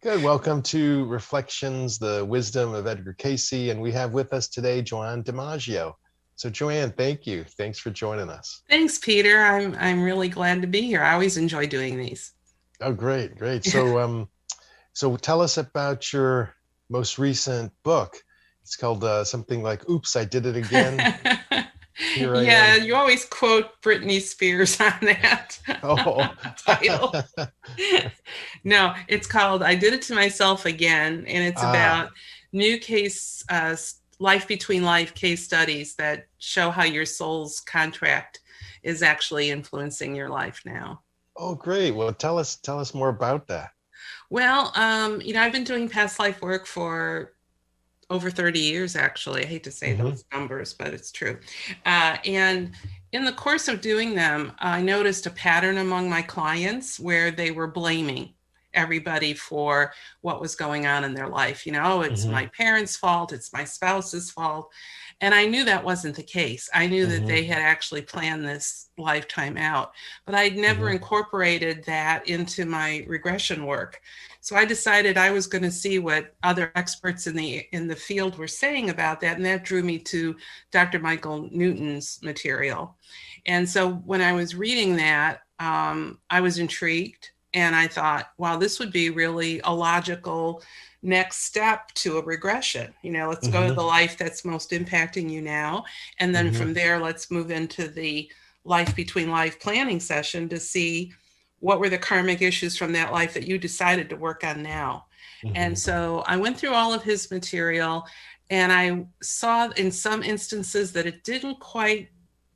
Good. Welcome to Reflections, the Wisdom of Edgar Cayce. And we have with us today Joanne DiMaggio. So, Joanne, thank you. Thanks for joining us. Thanks, Peter. I'm really glad to be here. I always enjoy doing these. Oh, great, great. So tell us about your most recent book. It's called something like "Oops, I Did It Again. Here I Yeah, am." you always quote Britney Spears on that Oh, title. No, it's called I Did It to Myself Again, and it's ah, about new case, life between life case studies that show how your soul's contract is actually influencing your life now. oh, great. Well, tell us more about that. Well, I've been doing past life work for over 30 years, actually. I hate to say Hmm. those numbers, but it's true. And in the course of doing them, I noticed a pattern among my clients where they were blaming everybody for what was going on in their life. Oh, it's Hmm. my parents' fault, it's my spouse's fault. And I knew that wasn't the case. I knew that Hmm. they had actually planned this lifetime out, but I'd never Hmm. incorporated that into my regression work. So I decided I was going to see what other experts in the field were saying about that, and that drew me to Dr. Michael Newton's material. And so when I was reading that, I was intrigued, and I thought, wow, this would be really a logical next step to a regression. Let's go to Hmm. the life that's most impacting you now, and then Hmm. from there, let's move into the life between life planning session to see what were the karmic issues from that life that you decided to work on now. And Hmm. so I went through all of his material, and I saw in some instances that it didn't quite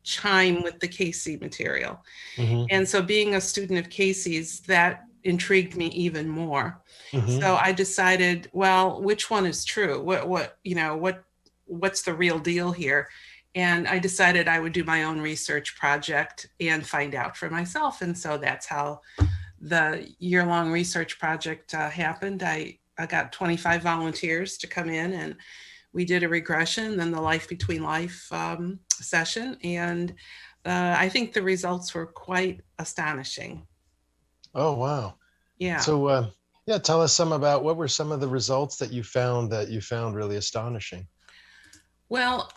chime with the Cayce material. Hmm. And so being a student of Cayce's, that intrigued me even more. Hmm. So I decided, well, which one is true? What's the real deal here? And I decided I would do my own research project and find out for myself. And so that's how the year-long research project happened. I got 25 volunteers to come in, and we did a regression, then the life between life session. And I think the results were quite astonishing. Oh, wow. Yeah. So, yeah, tell us some about what were some of the results that you found really astonishing. Well,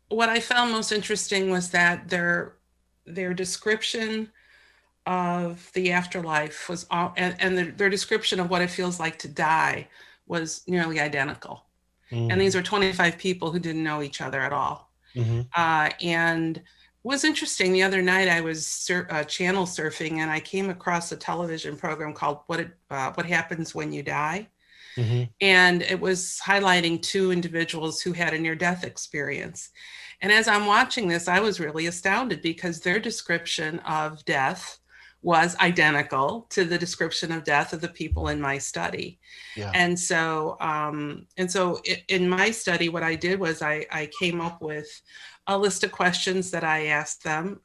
what I found most interesting was that their description of the afterlife was all, and their description of what it feels like to die was nearly identical. And Mm. these are 25 people who didn't know each other at all. Hmm. And was interesting. The other night I was channel surfing, and I came across a television program called What Happens When You Die, Hmm. and it was highlighting two individuals who had a near-death experience. And as I'm watching this, I was really astounded because their description of death was identical to the description of death of the people in my study. Yeah. And so in my study, what I did was I came up with a list of questions that I asked them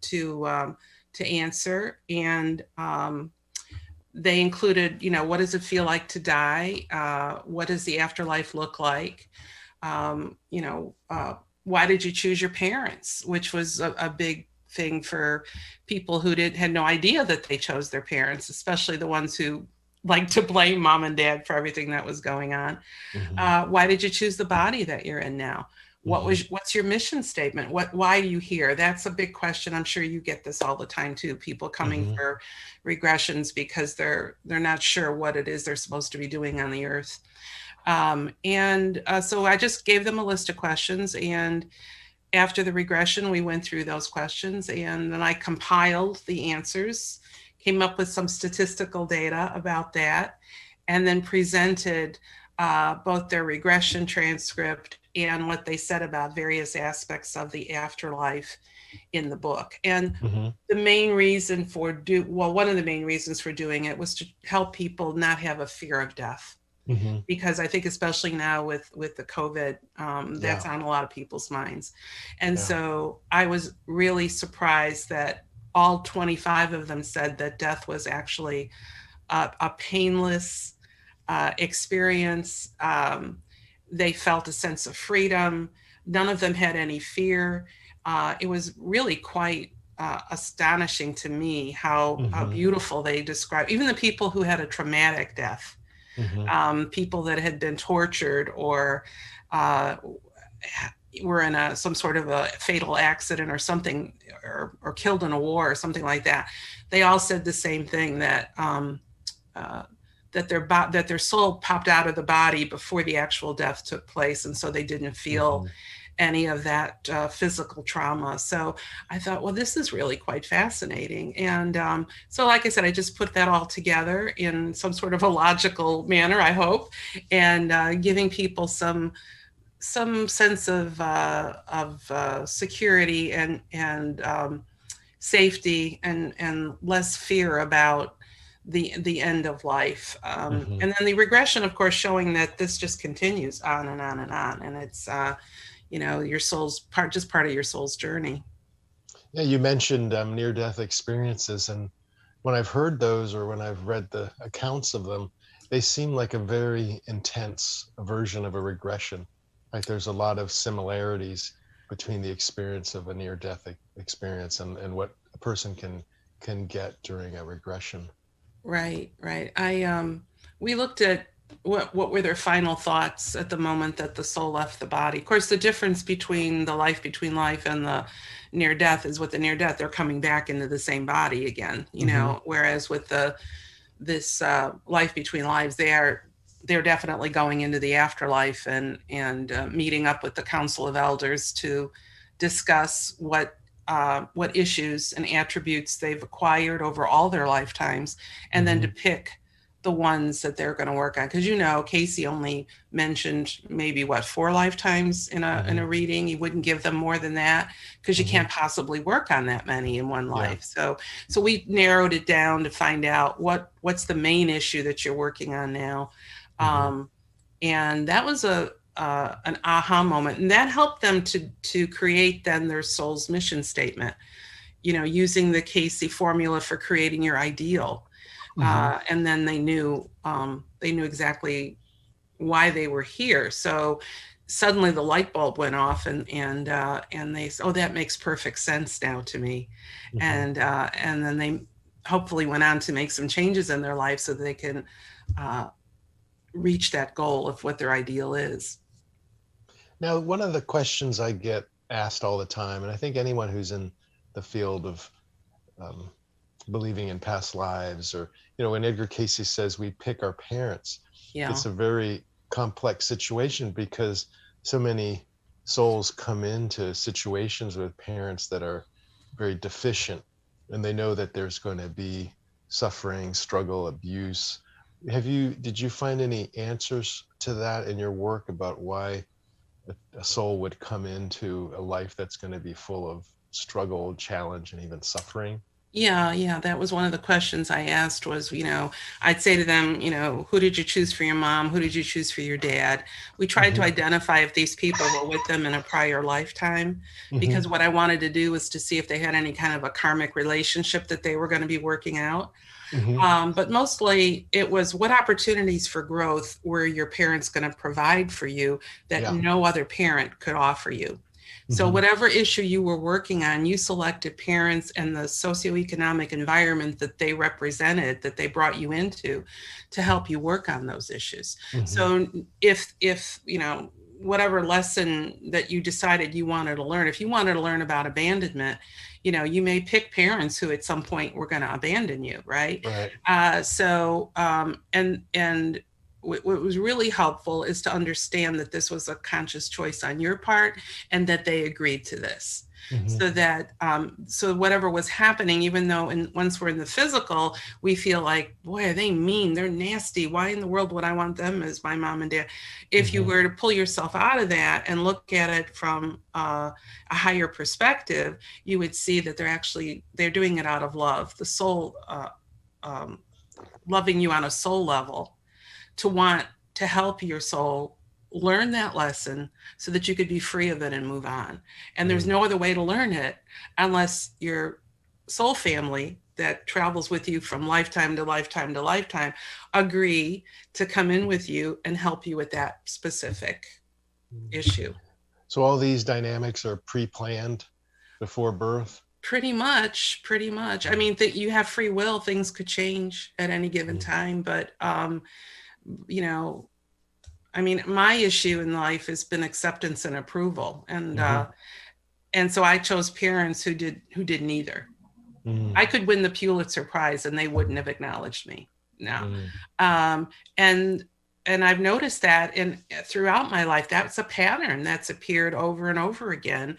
to to answer, and they included, what does it feel like to die? What does the afterlife look like? Um, you know, uh, why did you choose your parents? Which was a big thing for people who had no idea that they chose their parents, especially the ones who like to blame mom and dad for everything that was going on. Hmm. Why did you choose the body that you're in now? Hmm. What's your mission statement? Why are you here? That's a big question. I'm sure you get this all the time too. People coming Hmm. for regressions because they're not sure what it is they're supposed to be doing on the earth. And so I just gave them a list of questions, and after the regression, we went through those questions, and then I compiled the answers, came up with some statistical data about that, and then presented both their regression transcript and what they said about various aspects of the afterlife in the book. And Hmm. the main reason one of the main reasons for doing it was to help people not have a fear of death, Hmm. because I think especially now with the COVID, Yeah. that's on a lot of people's minds. And Yeah. so I was really surprised that all 25 of them said that death was actually a painless experience. They felt a sense of freedom. None of them had any fear. It was really quite astonishing to me how beautiful they describe, even the people who had a traumatic death, people that had been tortured or were in some sort of a fatal accident or something, or killed in a war or something like that. They all said the same thing, that that their soul popped out of the body before the actual death took place, and so they didn't feel any of that physical trauma. So I thought, well, this is really quite fascinating. And so, like I said, I just put that all together in some sort of a logical manner, I hope, and giving people some sense of security and safety and less fear about the end of life. And then the regression, of course, showing that this just continues on and on and on, and it's your soul's part of your soul's journey. Yeah, you mentioned near-death experiences, and when I've heard those or when I've read the accounts of them, they seem like a very intense version of a regression. Like there's a lot of similarities between the experience of a near-death experience and what a person can get during a regression. Right. We looked at what were their final thoughts at the moment that the soul left the body. Of course, the difference between the life between life and the near death is, with the near death, they're coming back into the same body again, whereas with this life between lives, they're definitely going into the afterlife and meeting up with the council of elders to discuss what issues and attributes they've acquired over all their lifetimes, and then to pick the ones that they're going to work on. Because Cayce only mentioned maybe 4 lifetimes in a reading. He wouldn't give them more than that, because you can't possibly work on that many in one life. So we narrowed it down to find out what's the main issue that you're working on now. And that was an aha moment, and that helped them to create then their soul's mission statement, using the Cayce formula for creating your ideal. And then they knew exactly why they were here. So suddenly the light bulb went off, and they said, oh, that makes perfect sense now to me. And then they hopefully went on to make some changes in their life so that they can reach that goal of what their ideal is. Now, one of the questions I get asked all the time, and I think anyone who's in the field of believing in past lives, or when Edgar Cayce says we pick our parents, it's a very complex situation, because so many souls come into situations with parents that are very deficient, and they know that there's going to be suffering, struggle, abuse. Did you find any answers to that in your work about why a soul would come into a life that's going to be full of struggle, challenge, and even suffering? Yeah, that was one of the questions I asked was, I'd say to them, who did you choose for your mom? Who did you choose for your dad? We tried to identify if these people were with them in a prior lifetime, because what I wanted to do was to see if they had any kind of a karmic relationship that they were going to be working out. But mostly it was, what opportunities for growth were your parents going to provide for you that no other parent could offer you? So whatever issue you were working on, you selected parents and the socioeconomic environment that they represented, that they brought you into, to help you work on those issues. So if whatever lesson that you decided you wanted to learn, if you wanted to learn about abandonment, you may pick parents who at some point were going to abandon you, right? And what was really helpful is to understand that this was a conscious choice on your part, and that they agreed to this. So that so whatever was happening, even though once we're in the physical, we feel like, boy, are they mean, they're nasty, why in the world would I want them as my mom and dad? If you were to pull yourself out of that and look at it from a higher perspective, you would see that they're doing it out of love, the soul loving you on a soul level, to want to help your soul learn that lesson so that you could be free of it and move on. And there's no other way to learn it unless your soul family that travels with you from lifetime to lifetime to lifetime agree to come in with you and help you with that specific issue. So all these dynamics are pre-planned before birth? Pretty much. I mean, that you have free will, things could change at any given time, but you know, I mean, my issue in life has been acceptance and approval, and so I chose parents who did neither. I could win the Pulitzer Prize and they wouldn't have acknowledged me. No. And I've noticed that throughout my life, that's a pattern that's appeared over and over again.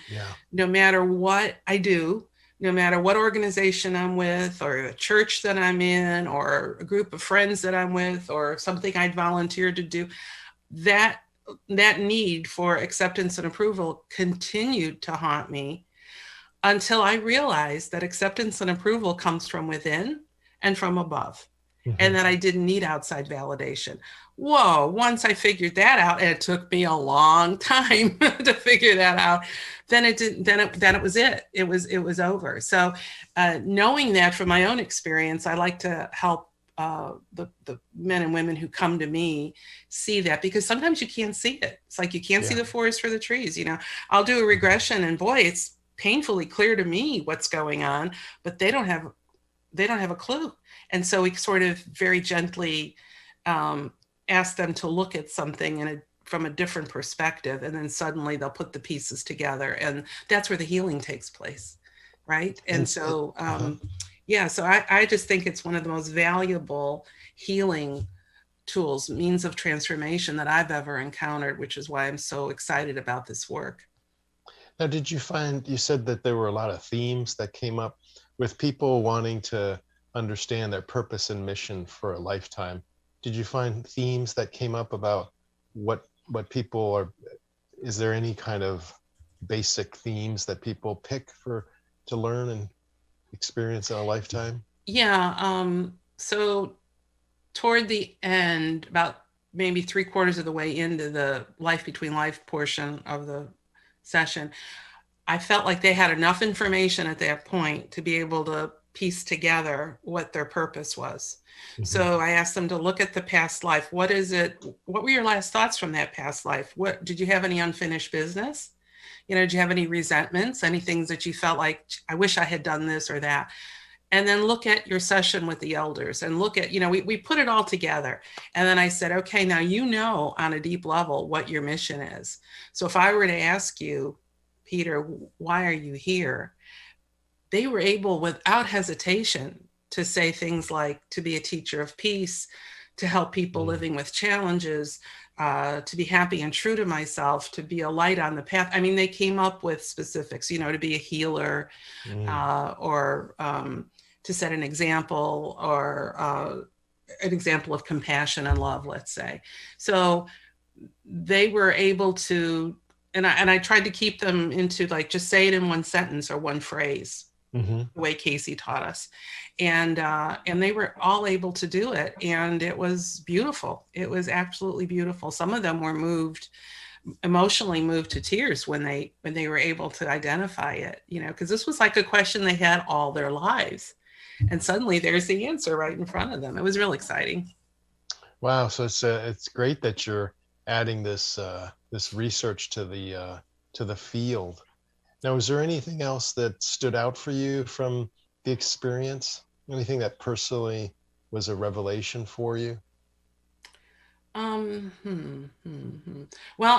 No matter what I do, no matter what organization I'm with, or a church that I'm in, or a group of friends that I'm with, or something I'd volunteered to do, that need for acceptance and approval continued to haunt me until I realized that acceptance and approval comes from within and from above, and that I didn't need outside validation. Whoa, once I figured that out, and it took me a long time to figure that out, then it was it. It was over. So knowing that from my own experience, I like to help the men and women who come to me see that, because sometimes you can't see it. It's like you can't see the forest for the trees. You know, I'll do a regression and boy, it's painfully clear to me what's going on, but they don't have a clue. And so we sort of very gently ask them to look at something from a different perspective, and then suddenly they'll put the pieces together, and that's where the healing takes place, right? And so so I just think it's one of the most valuable healing tools, means of transformation that I've ever encountered, which is why I'm so excited about this work. Now, did you find, you said that there were a lot of themes that came up with people wanting to understand their purpose and mission for a lifetime. Did you find themes that came up about what people are, is there any kind of basic themes that people pick to learn and experience in a lifetime? Yeah. So toward the end, about maybe 3/4 of the way into the life between life portion of the session, I felt like they had enough information at that point to be able to piece together what their purpose was. So I asked them to look at the past life. What is it? What were your last thoughts from that past life? What did you have any unfinished business? You know, did you have any resentments, any things that you felt like, I wish I had done this or that? And then look at your session with the elders and look at, you know, we put it all together. And then I said, okay, now you know on a deep level what your mission is. So if I were to ask you, Peter, why are you here? They were able, without hesitation, to say things like, to be a teacher of peace, to help people living with challenges, to be happy and true to myself, to be a light on the path. I mean, they came up with specifics, you know, to be a healer, or to set an example, or an example of compassion and love, let's say. So they were able to, and I tried to keep them into like, just say it in one sentence or one phrase, the way Cayce taught us. And they were all able to do it. And it was beautiful. It was absolutely beautiful. Some of them were emotionally moved to tears when they were able to identify it, you know, because this was like a question they had all their lives. And suddenly there's the answer right in front of them. It was real exciting. Wow. So it's great that you're adding this research to the field. Now, is there anything else that stood out for you from the experience? Anything that personally was a revelation for you? Well,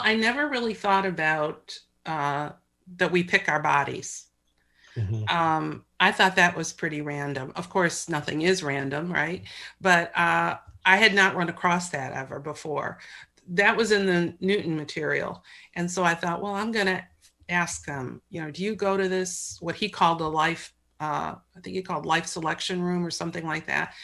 I never really thought about that we pick our bodies. I thought that was pretty random. Of course, nothing is random, right? But I had not run across that ever before. That was in the Newton material. And so I thought, well, I'm going to ask them, you know, do you go to this, what he called a life, I think he called life selection room or something like that.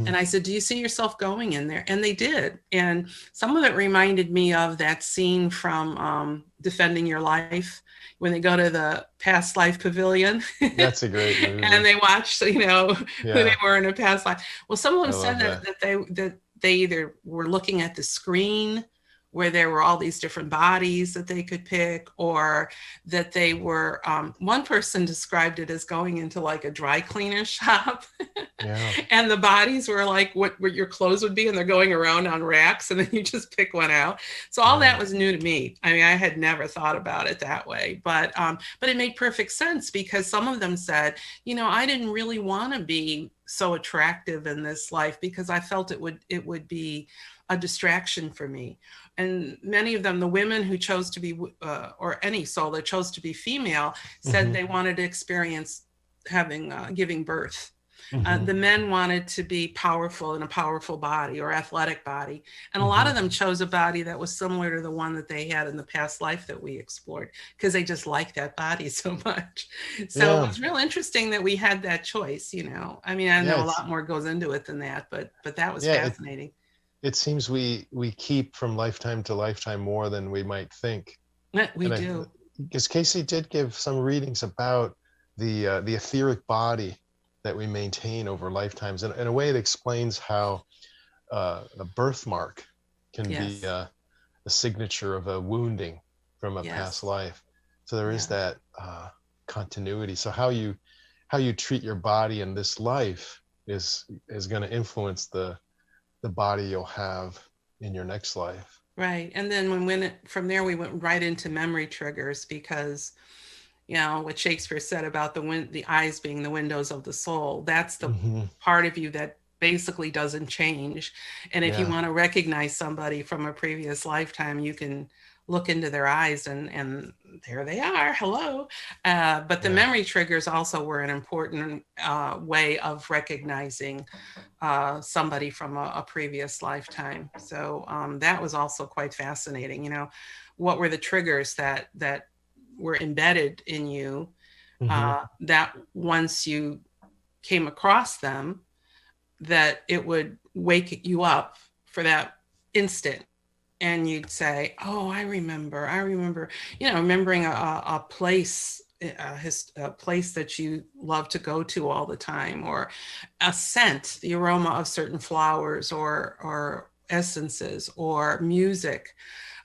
And I said, do you see yourself going in there? And they did. And some of it reminded me of that scene from Defending Your Life, when they go to the past life pavilion. That's a great movie. And they watch, you know, who they were in a past life. Well, some of them said that they either were looking at the screen where there were all these different bodies that they could pick, or that they were, one person described it as going into like a dry cleaner shop. Yeah. And the bodies were like what your clothes would be, and they're going around on racks, and then you just pick one out. So all Yeah. that was new to me. I mean, I had never thought about it that way, but it made perfect sense, because some of them said, I didn't really want to be so attractive in this life, because I felt it would be a distraction for me. And many of them, the women who chose to be, or any soul that chose to be female, said Mm-hmm. they wanted to experience having, giving birth. Mm-hmm. The men wanted to be powerful in a powerful body or athletic body. And a lot Mm-hmm. of them chose a body that was similar to the one that they had in the past life that we explored, because they just liked that body so much. So it Yeah. was real interesting that we had that choice. I mean, I Yeah. know a It's lot more goes into it than that, but that was yeah. fascinating. It seems we keep from lifetime to lifetime more than we might think. We And I, do. because Cayce did give some readings about the etheric body that we maintain over lifetimes, and in a way it explains how a birthmark can be Yes. a signature of a wounding from a past Yes. life. So there is Yeah. that continuity. So how you treat your body in this life is going to influence the body you'll have in your next life. Right. And then from there, we went right into memory triggers, because what Shakespeare said about the eyes being the windows of the soul. That's the Hmm. part of you that basically doesn't change. And if you Yeah. want to recognize somebody from a previous lifetime, you can look into their eyes, and there they are. Hello. But the Yeah. memory triggers also were an important way of recognizing somebody from a previous lifetime. So that was also quite fascinating. What were the triggers that were embedded in you, Hmm. that once you came across them, that it would wake you up for that instant, and you'd say, oh, I remember, remembering a place, a place that you love to go to all the time, or a scent, the aroma of certain flowers, or essences, or music,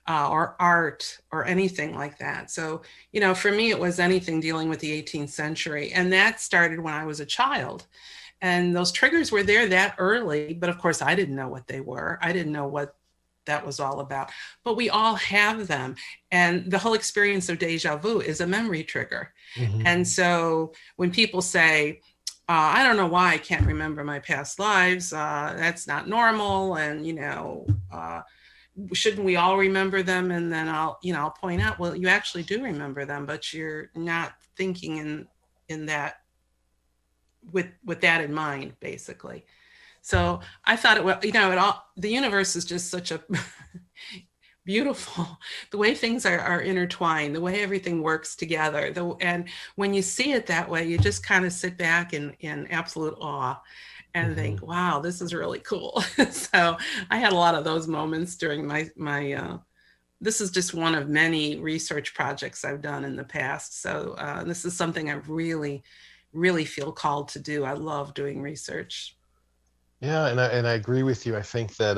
or art, or anything like that. So, for me, it was anything dealing with the 18th century. And that started when I was a child. And those triggers were there that early. But of course, I didn't know what they were. I didn't know what that was all about. But we all have them. And the whole experience of deja vu is a memory trigger. Hmm. And so when people say, I don't know why I can't remember my past lives, that's not normal. And, shouldn't we all remember them? And then I'll point out, well, you actually do remember them, but you're not thinking in that, with that in mind, basically. So I thought it was, the universe is just such a beautiful, the way things are intertwined, the way everything works together. And when you see it that way, you just kind of sit back in absolute awe and Hmm. think, wow, this is really cool. So I had a lot of those moments during this is just one of many research projects I've done in the past. So this is something I really, really feel called to do. I love doing research. Yeah, and I agree with you. I think that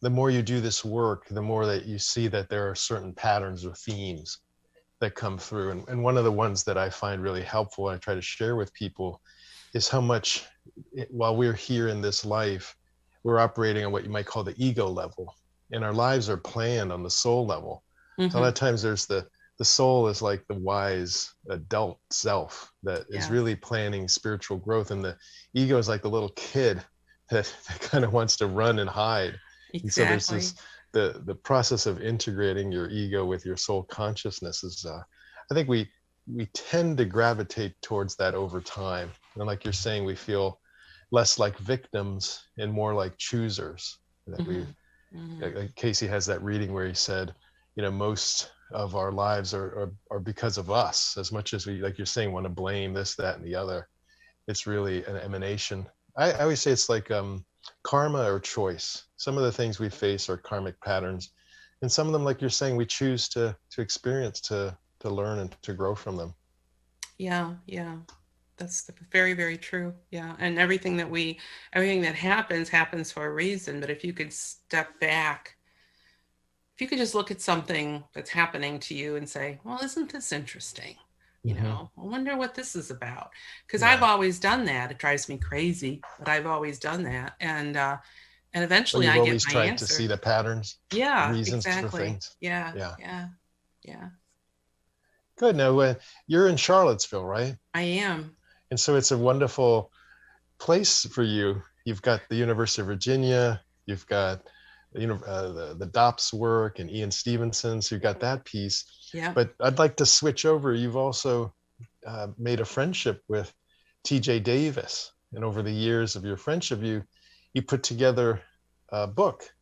the more you do this work, the more that you see that there are certain patterns or themes that come through. And one of the ones that I find really helpful and I try to share with people is how much, while we're here in this life, we're operating on what you might call the ego level, and our lives are planned on the soul level. So a lot Mm-hmm. of times the soul is like the wise adult self that is Yes, really planning spiritual growth, and the ego is like the little kid that kind of wants to run and hide. And so there's exactly. this the process of integrating your ego with your soul consciousness is I think we tend to gravitate towards that over time. And like you're saying, we feel less like victims and more like choosers. That Mm-hmm. we've Mm-hmm. Cayce has that reading where he said, most of our lives are because of us. As much as we, like you're saying, want to blame this, that, and the other, it's really an emanation. I always say it's like karma or choice. Some of the things we face are karmic patterns, and some of them, like you're saying, we choose to experience, to learn, and to grow from them. Yeah, yeah. That's very, very true. Yeah. And everything that happens for a reason. But if you could step back if you could just look at something that's happening to you and say, well, isn't this interesting? I wonder what this is about. Because I've Yeah. always done that. It drives me crazy, but I've always done that. And Well, eventually you've I get always my tried to answer. see the patterns, the Yeah, reasons for exactly. things. Yeah, Yeah. yeah, yeah. Good. Now, you're in Charlottesville, right? I am. And so it's a wonderful place for you. You've got the University of Virginia, you've got the Dopp's work and Ian Stevenson, so you've got that piece. Yeah. But I'd like to switch over. You've also made a friendship with T.J. Davis, and over the years of your friendship, you put together a book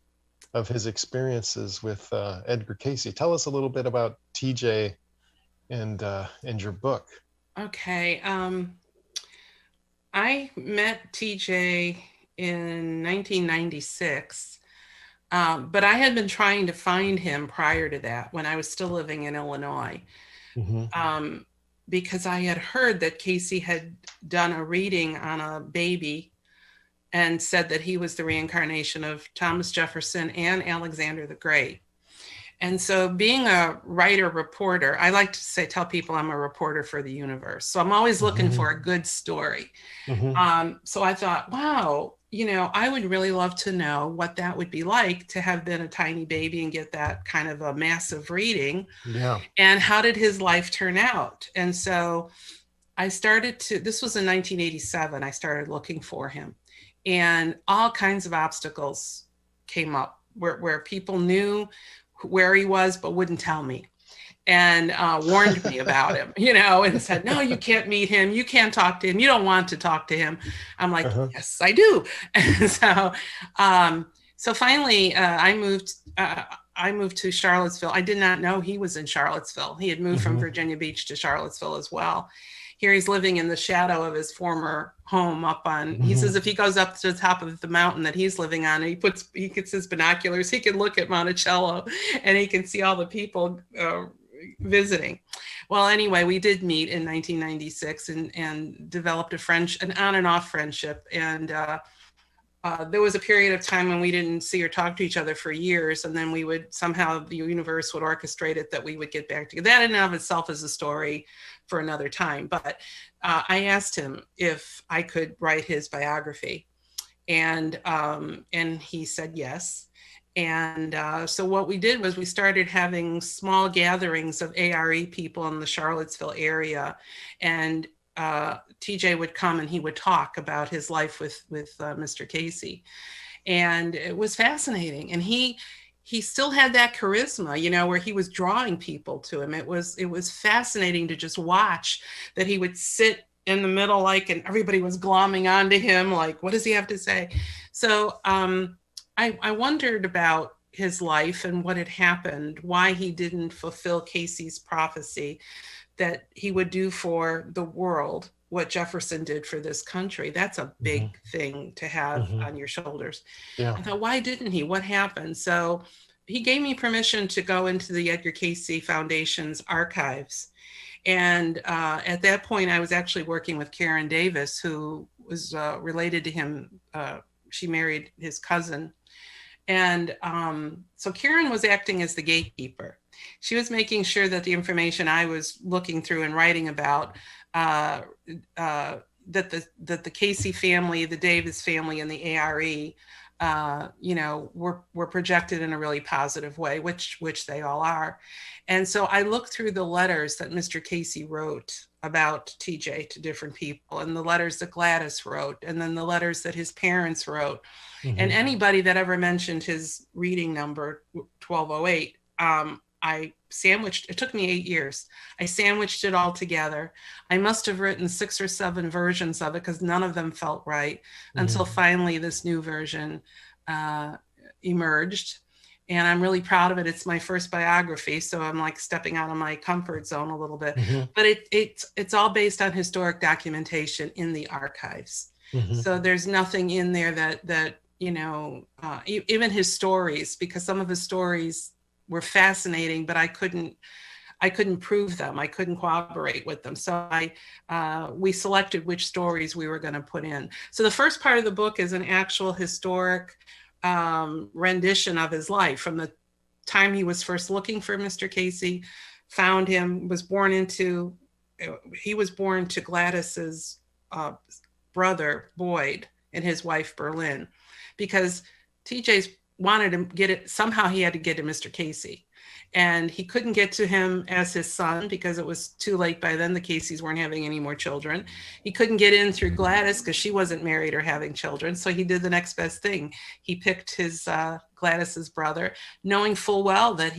of his experiences with Edgar Cayce. Tell us a little bit about T.J. and your book. Okay. I met TJ in 1996, but I had been trying to find him prior to that when I was still living in Illinois, Mm-hmm. because I had heard that Cayce had done a reading on a baby and said that he was the reincarnation of Thomas Jefferson and Alexander the Great. And so, being a writer reporter, I like to tell people I'm a reporter for the universe. So I'm always looking Mm-hmm. for a good story. Mm-hmm. So I thought, wow, I would really love to know what that would be like to have been a tiny baby and get that kind of a massive reading. Yeah. And how did his life turn out? And so this was in 1987, I started looking for him. And all kinds of obstacles came up where people knew where he was, but wouldn't tell me, and warned me about him, and said, no, you can't meet him. You can't talk to him. You don't want to talk to him. I'm like, Uh-huh. yes, I do. And so finally I moved to Charlottesville. I did not know he was in Charlottesville. He had moved from Mm-hmm. Virginia Beach to Charlottesville as well. Here he's living in the shadow of his former home he says if he goes up to the top of the mountain that he's living on, he gets his binoculars, he can look at Monticello and he can see all the people visiting. Well, anyway, we did meet in 1996 and developed an on and off friendship. And there was a period of time when we didn't see or talk to each other for years, and then we would somehow, the universe would orchestrate it that we would get back together. That in and of itself is a story for another time. But I asked him if I could write his biography, and he said yes. And so what we did was we started having small gatherings of A.R.E. people in the Charlottesville area, and TJ would come and he would talk about his life with Mr. Cayce, and it was fascinating. And he still had that charisma, where he was drawing people to him. It was fascinating to just watch that he would sit in the middle, and everybody was glomming onto him, like, what does he have to say? So I wondered about his life and what had happened, why he didn't fulfill Cayce's prophecy that he would do for the world what Jefferson did for this country. That's a big thing to have on your shoulders. Yeah. I thought, why didn't he? What happened? So he gave me permission to go into the Edgar Cayce Foundation's archives. And at that point, I was actually working with Karen Davis, who was related to him. She married his cousin. And so Karen was acting as the gatekeeper. She was making sure that the information I was looking through and writing about, that the Cayce family, the Davis family, and the A.R.E., were projected in a really positive way, which they all are. And so I looked through the letters that Mr. Cayce wrote about TJ to different people, and the letters that Gladys wrote, and then the letters that his parents wrote. And anybody that ever mentioned his reading number 1208, it took me 8 years. I sandwiched it all together. I must have written 6 or 7 versions of it because none of them felt right until finally this new version emerged. And I'm really proud of it. It's my first biography, so I'm like stepping out of my comfort zone a little bit. But it's all based on historic documentation in the archives. So there's nothing in there that even his stories, because some of his stories were fascinating, but I couldn't prove them. I couldn't corroborate with them. So we selected which stories we were going to put in. So the first part of the book is an actual historic rendition of his life from the time he was first looking for Mr. Cayce, found him, he was born to Gladys's brother, Boyd, and his wife, Berlin, because TJ's wanted to get it. Somehow he had to get to Mr. Cayce. And he couldn't get to him as his son because it was too late by then. The Cayces weren't having any more children. He couldn't get in through Gladys because she wasn't married or having children. So he did the next best thing. He picked his Gladys's brother, knowing full well that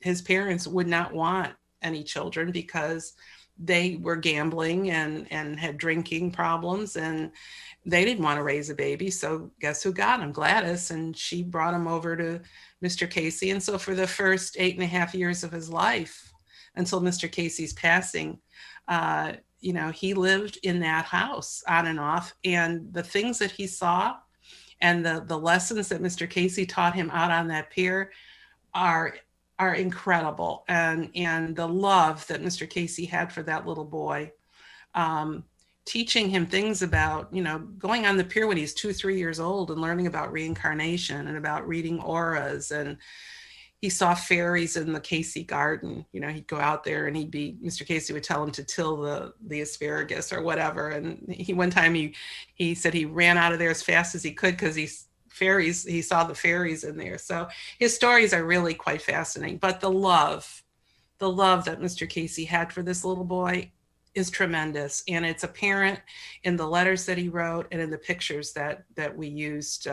his parents would not want any children because they were gambling and had drinking problems, and they didn't want to raise a baby. So guess who got him? Gladys. And she brought him over to Mr. Cayce. And so for the first 8.5 years of his life, until Mr. Cayce's passing, he lived in that house on and off. And the things that he saw and the lessons that Mr. Cayce taught him out on that pier are incredible. And the love that Mr. Cayce had for that little boy, teaching him things about, going on the pier when he's 2-3 years old and learning about reincarnation and about reading auras. And he saw fairies in the Cayce garden. He'd go out there and Mr. Cayce would tell him to till the asparagus or whatever. And one time he said he ran out of there as fast as he could because he saw the fairies in there. So his stories are really quite fascinating. But the love that Mr. Cayce had for this little boy is tremendous. And it's apparent in the letters that he wrote and in the pictures that we used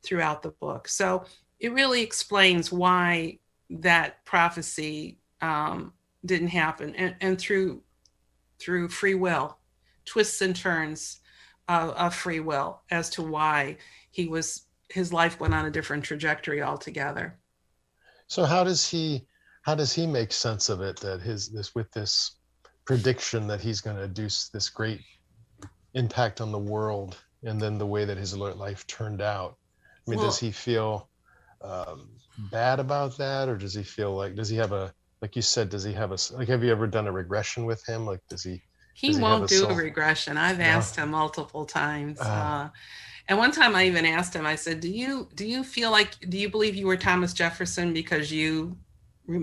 throughout the book. So it really explains why that prophecy didn't happen. And through free will, twists and turns of free will as to why his life went on a different trajectory altogether. So how does he make sense of it, that this prediction that he's going to do this great impact on the world, and then the way that his life turned out? I mean, does he feel bad about that, or does he feel like, like you said, have you ever done a regression with him? Like, he won't do a regression. I've asked him multiple times. And one time I even asked him, I said, do you believe you were Thomas Jefferson because you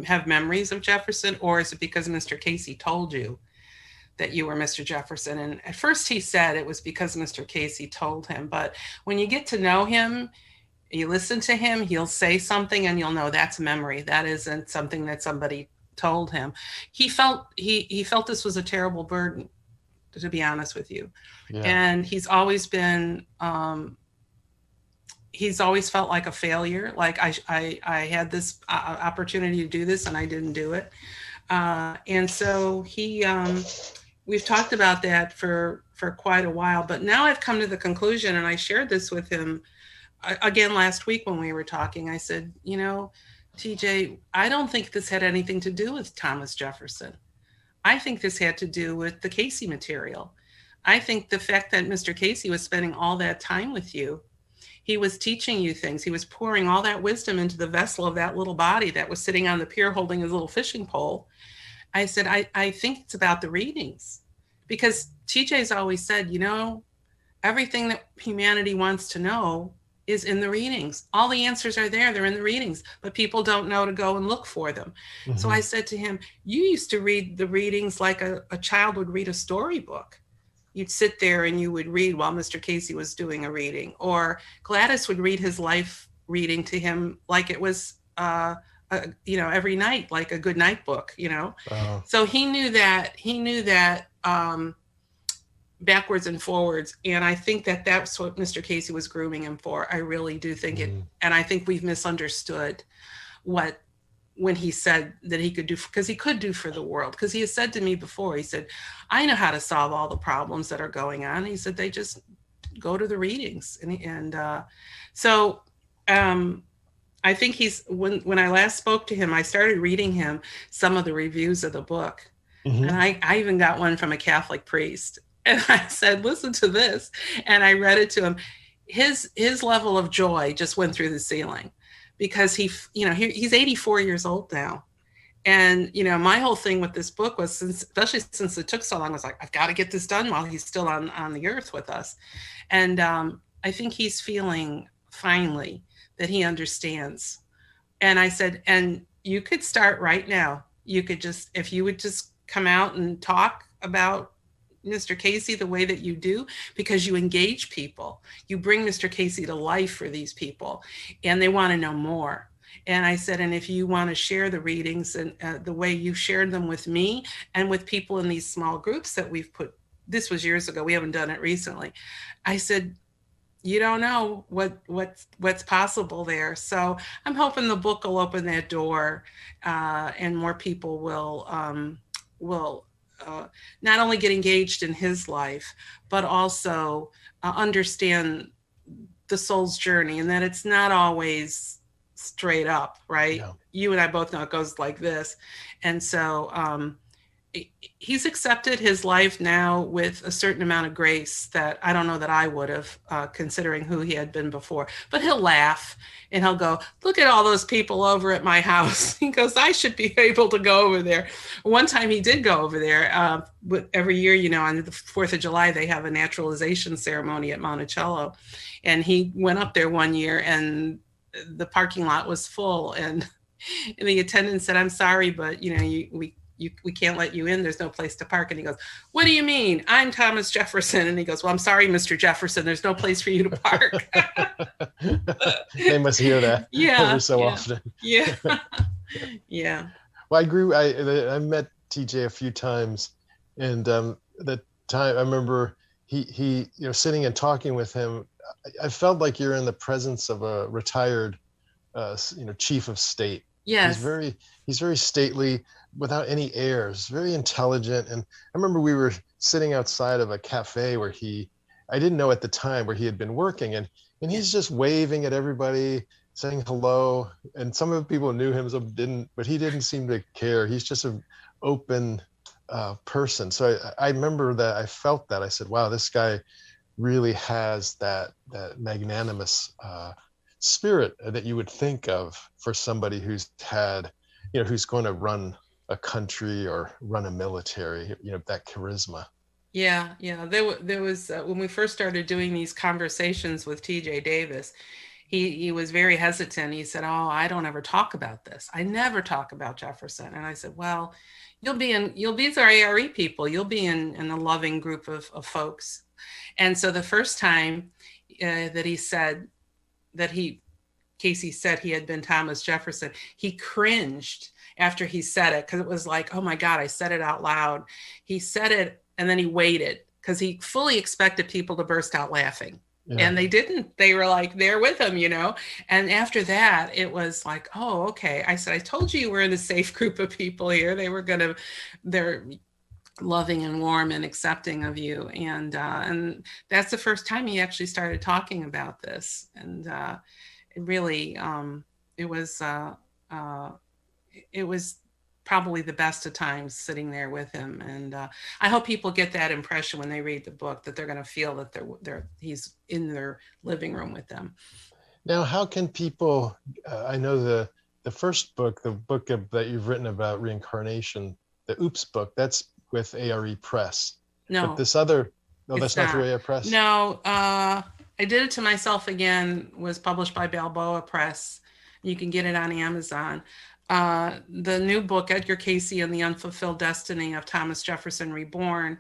have memories of Jefferson, or is it because Mr. Cayce told you that you were Mr. Jefferson? And at first he said it was because Mr. Cayce told him. But when you get to know him, you listen to him, he'll say something and you'll know that's memory. That isn't something that somebody told him. He felt this was a terrible burden, to be honest with you. Yeah. And he's always been, he's always felt like a failure. Like I had this opportunity to do this and I didn't do it. And so we've talked about that for quite a while, but now I've come to the conclusion, and I shared this with him again last week when we were talking. I said, TJ, I don't think this had anything to do with Thomas Jefferson. I think this had to do with the Cayce material. I think the fact that Mr. Cayce was spending all that time with you, he was teaching you things. He was pouring all that wisdom into the vessel of that little body that was sitting on the pier holding his little fishing pole. I said, I think it's about the readings, because TJ's always said, everything that humanity wants to know is in the readings. All the answers are there. They're in the readings, but people don't know to go and look for them. Mm-hmm. So I said to him, you used to read the readings like a child would read a storybook. You'd sit there and you would read while Mr. Cayce was doing a reading, or Gladys would read his life reading to him like it was, every night, like a good night book, Uh-huh. So he knew that backwards and forwards. And I think that that's what Mr. Cayce was grooming him for. I really do think it. And I think we've misunderstood when he said that he could do, because he could do for the world. Because he has said to me before, he said, I know how to solve all the problems that are going on. He said, they just go to the readings. So I think when I last spoke to him, I started reading him some of the reviews of the book. Mm-hmm. And I even got one from a Catholic priest. And I said, listen to this. And I read it to him. His level of joy just went through the ceiling, because he's 84 years old now. And, my whole thing with this book was, especially since it took so long, I was like, I've got to get this done while he's still on the earth with us. And I think he's feeling finally that he understands And I said, and you could start right now. You could just, if you would just come out and talk about Mr. Cayce the way that you do, because you engage people. You bring Mr. Cayce to life for these people, and they want to know more. And I said, and if you want to share the readings and the way you shared them with me and with people in these small groups that we've put, this was years ago, we haven't done it recently. I said, you don't know what's possible there. So I'm hoping the book will open that door, and more people will not only get engaged in his life, but also understand the soul's journey, and that it's not always straight up, right? Yeah. You and I both know it goes like this. And so he's accepted his life now with a certain amount of grace that I don't know that I would have, considering who he had been before. But he'll laugh and he'll go, look at all those people over at my house. He goes, I should be able to go over there. One time he did go over there. Every year, you know, on the 4th of July, they have a naturalization ceremony at Monticello. And he went up there one year and the parking lot was full. And the attendant said, I'm sorry, but, you know, we can't let you in. There's no place to park. And he goes, what do you mean? I'm Thomas Jefferson. And he goes, well, I'm sorry, Mr. Jefferson. There's no place for you to park. They must hear that every so yeah, often. Yeah. Yeah. Well, I met TJ a few times, and the time I remember he you know, sitting and talking with him, I felt like you're in the presence of a retired you know, chief of state. Yes. He's very stately, without any airs, very intelligent. And I remember we were sitting outside of a cafe where I didn't know at the time where he had been working, and he's just waving at everybody, saying hello. And some of the people knew him, some didn't, but he didn't seem to care. He's just an open person. So I remember that I felt that. I said, wow, this guy really has that magnanimous spirit that you would think of for somebody who's had, you know, who's going to run a country or run a military, you know, that charisma. Yeah. There was when we first started doing these conversations with TJ Davis, he was very hesitant. He said, oh, I don't ever talk about this. I never talk about Jefferson. And I said, well, these are A.R.E. people. You'll be in a loving group of folks. And so the first time that he said that Cayce said he had been Thomas Jefferson, he cringed after he said it, because it was like, oh my God, I said it out loud. He said it and then he waited because he fully expected people to burst out laughing. Yeah. And they didn't. They were like there with him, you know. And after that, it was like, oh, okay. I said, I told you we're in a safe group of people here. They're loving and warm and accepting of you. And that's the first time he actually started talking about this. And it really, it was probably the best of times sitting there with him. And I hope people get that impression when they read the book, that they're going to feel that he's in their living room with them. Now, how can people, I know the first book, the book that you've written about reincarnation, the Oops book, that's with A.R.E. Press. No. But this other, no, that's not through A.R.E. Press? No, I Did It to Myself Again was published by Balboa Press. You can get it on Amazon. The new book, Edgar Cayce and the Unfulfilled Destiny of Thomas Jefferson Reborn,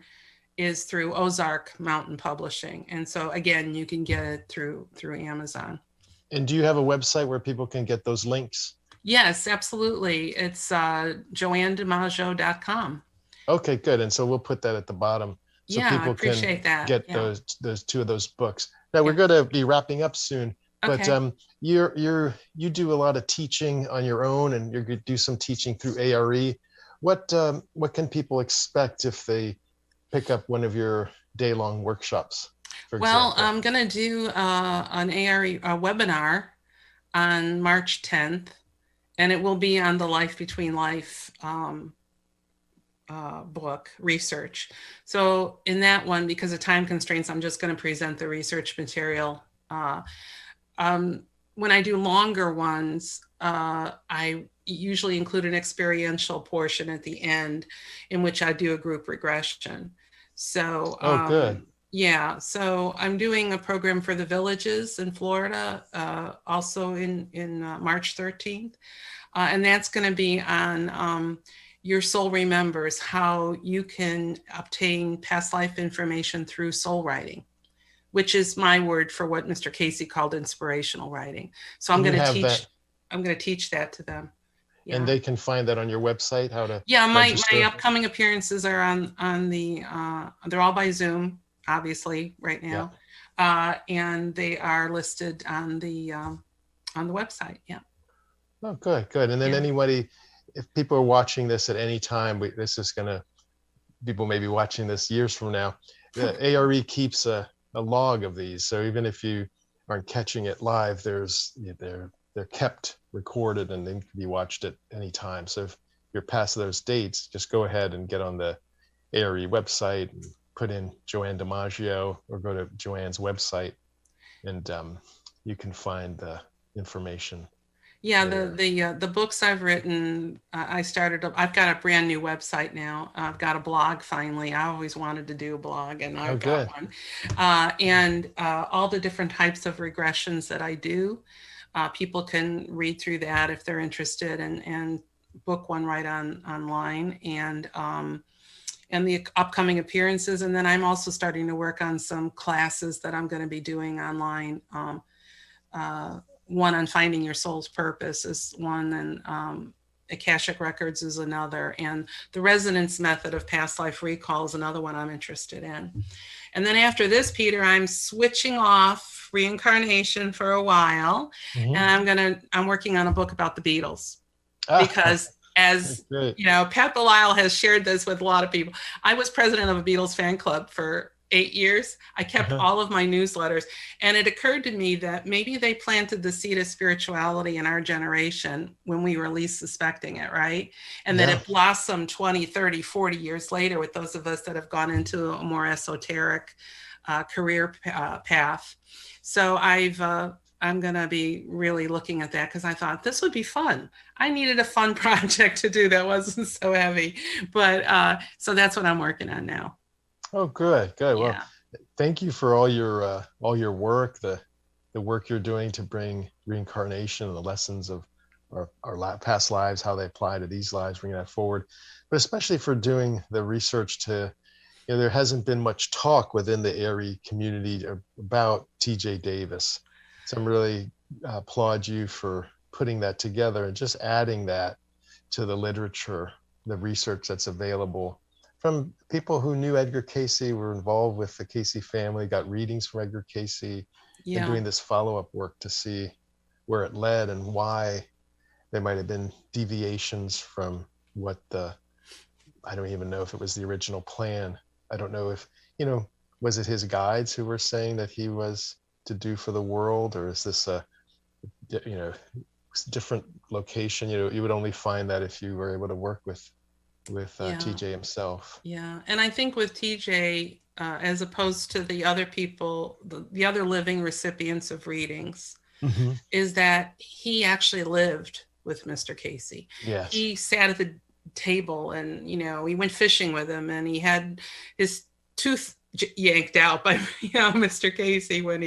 is through Ozark Mountain Publishing. And so again, you can get it through Amazon. And do you have a website where people can get those links? Yes, absolutely. It's JoanneDiMaggio.com. Okay, good. And so we'll put that at the bottom so people can get those two of those books. Now we're going to be wrapping up soon. But you do a lot of teaching on your own, and you're going to do some teaching through A.R.E. What can people expect if they pick up one of your day-long workshops? Well, I'm going to do an A.R.E. webinar on March 10th, and it will be on the Life Between Life book research. So in that one, because of time constraints, I'm just going to present the research material. When I do longer ones, I usually include an experiential portion at the end in which I do a group regression. So, good. Yeah, so I'm doing a program for the villages in Florida, also in March 13th. And that's going to be on Your Soul Remembers, how you can obtain past life information through soul writing, which is my word for what Mr. Cayce called inspirational writing. So And you have that, I'm going to teach that to them. and Yeah. they can find that on your website, how to Yeah, my register. upcoming appearances are on the they're all by Zoom, obviously, right Yeah. now. And they are listed on the website. Yeah. Oh, good, good. And then Yeah. anybody, if people are watching this at any time, this is going to, people may be watching this years from now. The A.R.E keeps a log of these. So even if you aren't catching it live, they're kept recorded and they can be watched at any time. So if you're past those dates, just go ahead and get on the A.R.E website and put in Joanne DiMaggio or go to Joanne's website, and you can find the information Yeah, there. the books I've written, I've got a brand new website now. I've got a blog finally. I always wanted to do a blog, and Oh, I've got good. one. And all the different types of regressions that I do, people can read through that if they're interested, and book one right online. And the upcoming appearances. And then I'm also starting to work on some classes that I'm going to be doing online. One on finding your soul's purpose is one, and Akashic Records is another, and the resonance method of past life recall is another one I'm interested in. And then after this, Peter, I'm switching off reincarnation for a while, and I'm working on a book about the Beatles, because as you know, Pat Belisle has shared this with a lot of people. I was president of a Beatles fan club for 8 years. I kept all of my newsletters, and it occurred to me that maybe they planted the seed of spirituality in our generation when we were least suspecting it, right? And that it blossomed 20, 30, 40 years later with those of us that have gone into a more esoteric career path. So I'm going to be really looking at that, because I thought this would be fun. I needed a fun project to do that wasn't so heavy. But so that's what I'm working on now. Oh, good, good. Yeah. Well, thank you for all your work, the work you're doing to bring reincarnation and the lessons of our past lives, how they apply to these lives, bringing that forward. But especially for doing the research to, there hasn't been much talk within the A.R.E community about T.J. Davis. So I'm really applaud you for putting that together and just adding that to the literature, the research that's available from people who knew Edgar Cayce, were involved with the Cayce family, got readings from Edgar Cayce, and doing this follow-up work to see where it led and why there might have been deviations from what I don't even know if it was the original plan. I don't know if, was it his guides who were saying that he was to do for the world, or is this a, different location? You would only find that if you were able to work with TJ himself. Yeah, and I think with TJ, as opposed to the other people, the other living recipients of readings, is that he actually lived with Mr. Cayce. Yes. He sat at the table, and we went fishing with him, and he had his tooth yanked out by Mr. Cayce when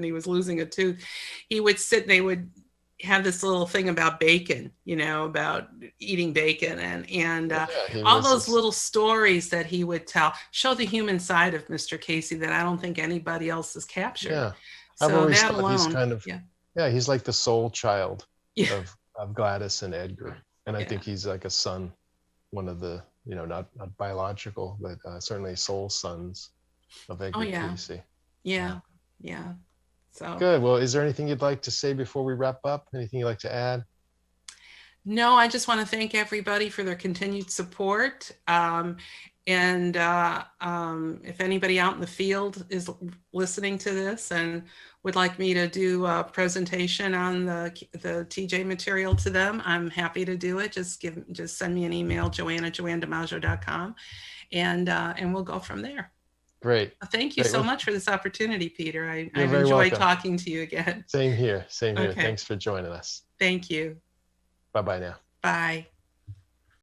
he was losing a tooth. He would sit, and they would have this little thing about bacon, about eating bacon, and all those little stories that he would tell show the human side of Mr. Cayce that I don't think anybody else has captured. Yeah, so I've always that thought alone, he's kind of he's like the soul child of Gladys and Edgar, and I think he's like a son, one of the not biological, but certainly soul sons of Edgar Cayce. Yeah. So good. Well, is there anything you'd like to say before we wrap up? Anything you'd like to add? No, I just want to thank everybody for their continued support. And if anybody out in the field is listening to this and would like me to do a presentation on the TJ material to them, I'm happy to do it. Just send me an email, joanne@joannedimaggio.com, and we'll go from there. Great. Thank you so much for this opportunity, Peter. I've enjoyed welcome. Talking to you again. Same here. Same here. Okay. Thanks for joining us. Thank you. Bye-bye now. Bye.